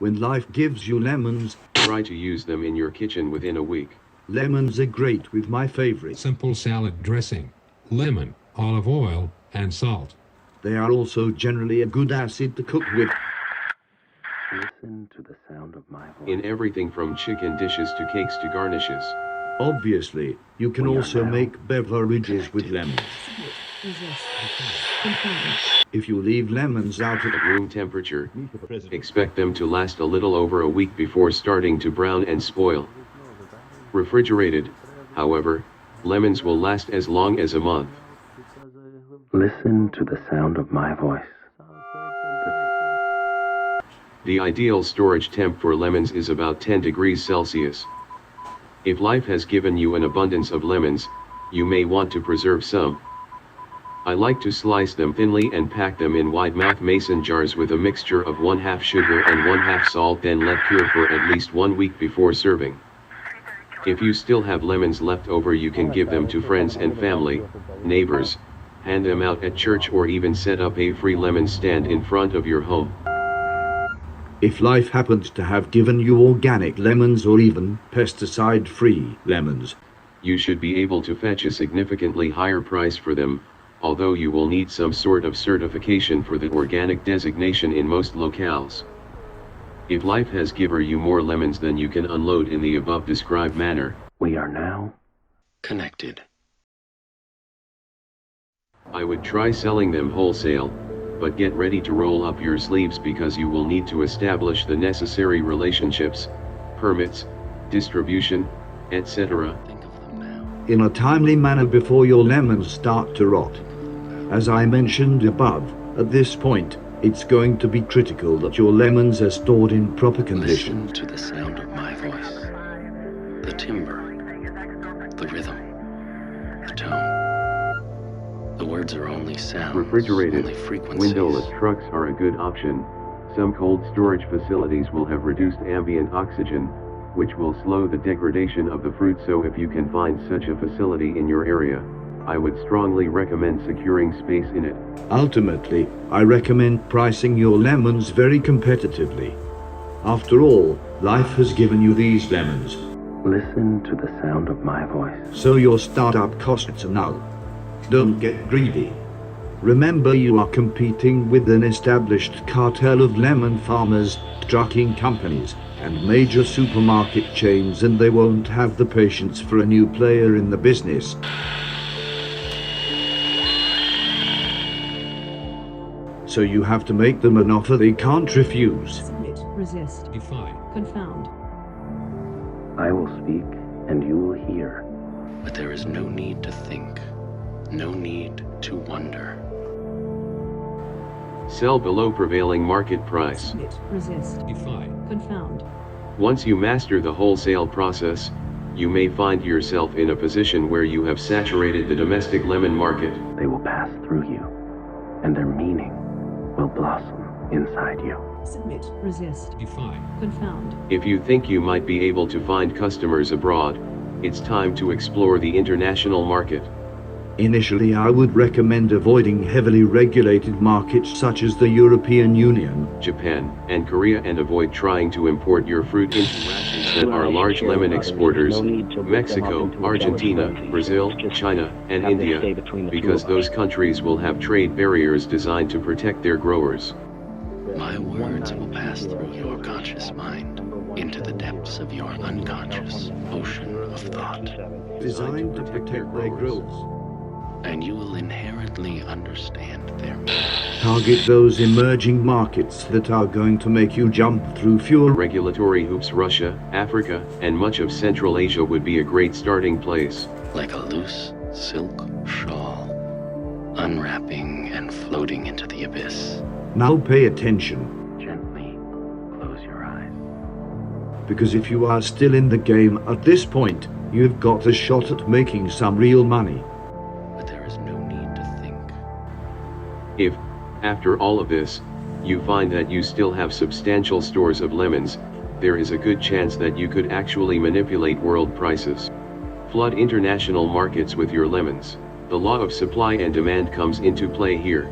When life gives you lemons, try to use them in your kitchen within a week. Lemons are great with my favorite. Simple salad dressing, lemon, olive oil, and salt. They are also generally a good acid to cook with. Listen to the sound of my voice. In everything from chicken dishes to cakes to garnishes. Obviously, you can also make beverages with lemons. If you leave lemons out at room temperature, expect them to last a little over a week before starting to brown and spoil. Refrigerated, however, lemons will last as long as a month. Listen to the sound of my voice. The ideal storage temp for lemons is about 10 degrees Celsius. If life has given you an abundance of lemons, you may want to preserve some. I like to slice them thinly and pack them in wide-mouth mason jars with a mixture of 1/2 sugar and 1/2 salt, then let cure for at least 1 week before serving. If you still have lemons left over, you can give them to friends and family, neighbors, hand them out at church, or even set up a free lemon stand in front of your home. If life happens to have given you organic lemons or even pesticide-free lemons, you should be able to fetch a significantly higher price for them, although you will need some sort of certification for the organic designation in most locales. If life has given you more lemons than you can unload in the above described manner, we are now connected. I would try selling them wholesale, but get ready to roll up your sleeves because you will need to establish the necessary relationships, permits, distribution, etc. in a timely manner before your lemons start to rot. As I mentioned above, at this point, it's going to be critical that your lemons are stored in proper condition. Listen to the sound of my voice, the timbre, the rhythm, the tone. The words are only sounds, refrigerated, only frequencies. windowless trucks are a good option. Some cold storage facilities will have reduced ambient oxygen, which will slow the degradation of the fruit, so if you can find such a facility in your area, I would strongly recommend securing space in it. Ultimately, I recommend pricing your lemons very competitively. After all, life has given you these lemons. Listen to the sound of my voice. So your startup costs are null. Don't get greedy. Remember, you are competing with an established cartel of lemon farmers, trucking companies, and major supermarket chains, and they won't have the patience for a new player in the business. So you have to make them an offer they can't refuse. Submit, resist, Defy, confound. I will speak, and you will hear. But there is no need to think, no need to wonder. Sell below prevailing market price. Submit, resist, defy, confound. Once you master the wholesale process, you may find yourself in a position where you have saturated the domestic lemon market. They will pass through you, and their meaning will blossom inside you. Submit, resist, defy, confound. If you think you might be able to find customers abroad, it's time to explore the international market. Initially, I would recommend avoiding heavily regulated markets such as the European Union, Japan, and Korea, and avoid trying to import your fruit into nations that are large lemon exporters, Mexico, Argentina, Brazil, China, and India, because those countries will have trade barriers designed to protect their growers. My words will pass through your conscious mind into the depths of your unconscious ocean of thought, designed to protect their growers. and you will inherently understand their meaning. Target those emerging markets that are going to make you jump through fewer Regulatory hoops. Russia, Africa, and much of Central Asia would be a great starting place. Like a loose silk shawl, unwrapping and floating into the abyss. Now pay attention, Gently close your eyes. because if you are still in the game at this point, you've got a shot at making some real money. But there is no need to think. If, after all of this, you find that you still have substantial stores of lemons, there is a good chance that you could actually manipulate world prices. Flood international markets with your lemons. The law of supply and demand comes into play here.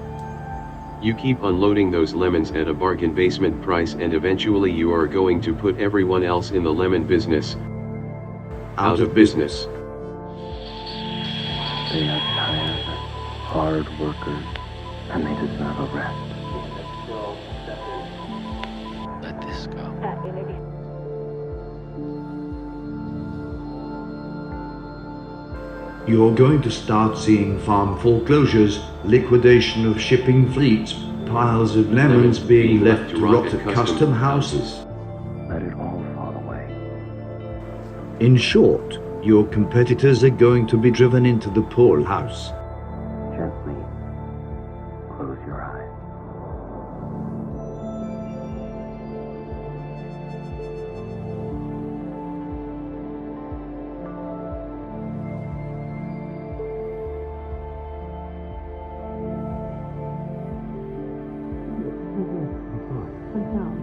You keep unloading those lemons at a bargain basement price and eventually you are going to put everyone else in the lemon business out of business. They are tired, hard workers, and they deserve a rest. Let this go. You're going to start seeing farm foreclosures, liquidation of shipping fleets, piles of lemons being left to rot at custom houses. Let it all fall away. In short, your competitors are going to be driven into the poorhouse. Gently close your eyes. Put down.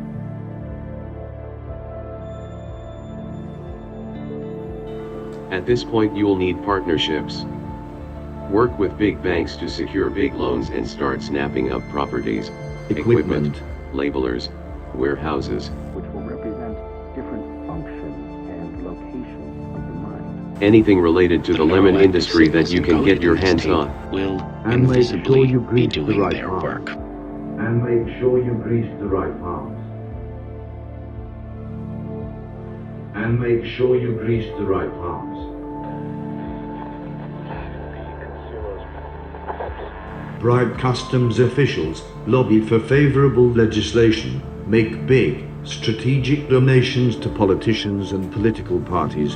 At this point you'll need partnerships. Work with big banks to secure big loans and start snapping up properties, equipment, labelers, warehouses. Which will represent different functions and locations of the mind. Anything related to the lemon industry that you can get your hands on. Will And make sure invisibly you be grease the doing right their palms. work. And make sure you grease the right palms. And make sure you grease the right palms. Bribe customs officials, lobby for favorable legislation, make big, strategic donations to politicians and political parties.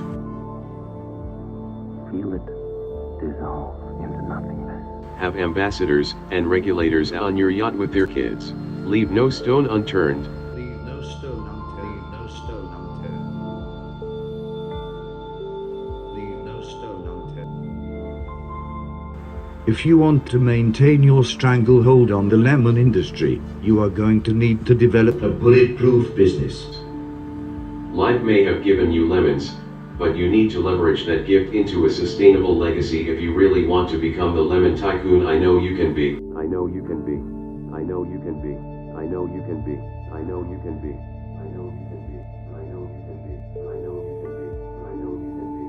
Feel it dissolve into nothingness. Have ambassadors and regulators on your yacht with their kids. Leave no stone unturned. Leave no stone unturned. Leave no stone unturned. Leave no stone unturned. If you want to maintain your stranglehold on the lemon industry, you are going to need to develop a bulletproof business. Life may have given you lemons, but you need to leverage that gift into a sustainable legacy if you really want to become the lemon tycoon I know you can be. I know you can be. I know you can be. I know you can be. I know you can be. I know you can be. I know you can be. I know you can be. I know you can be.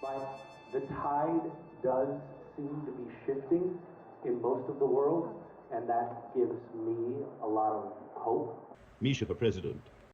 But the tide does seem to be shifting in most of the world, and that gives me a lot of hope. Misha, the president,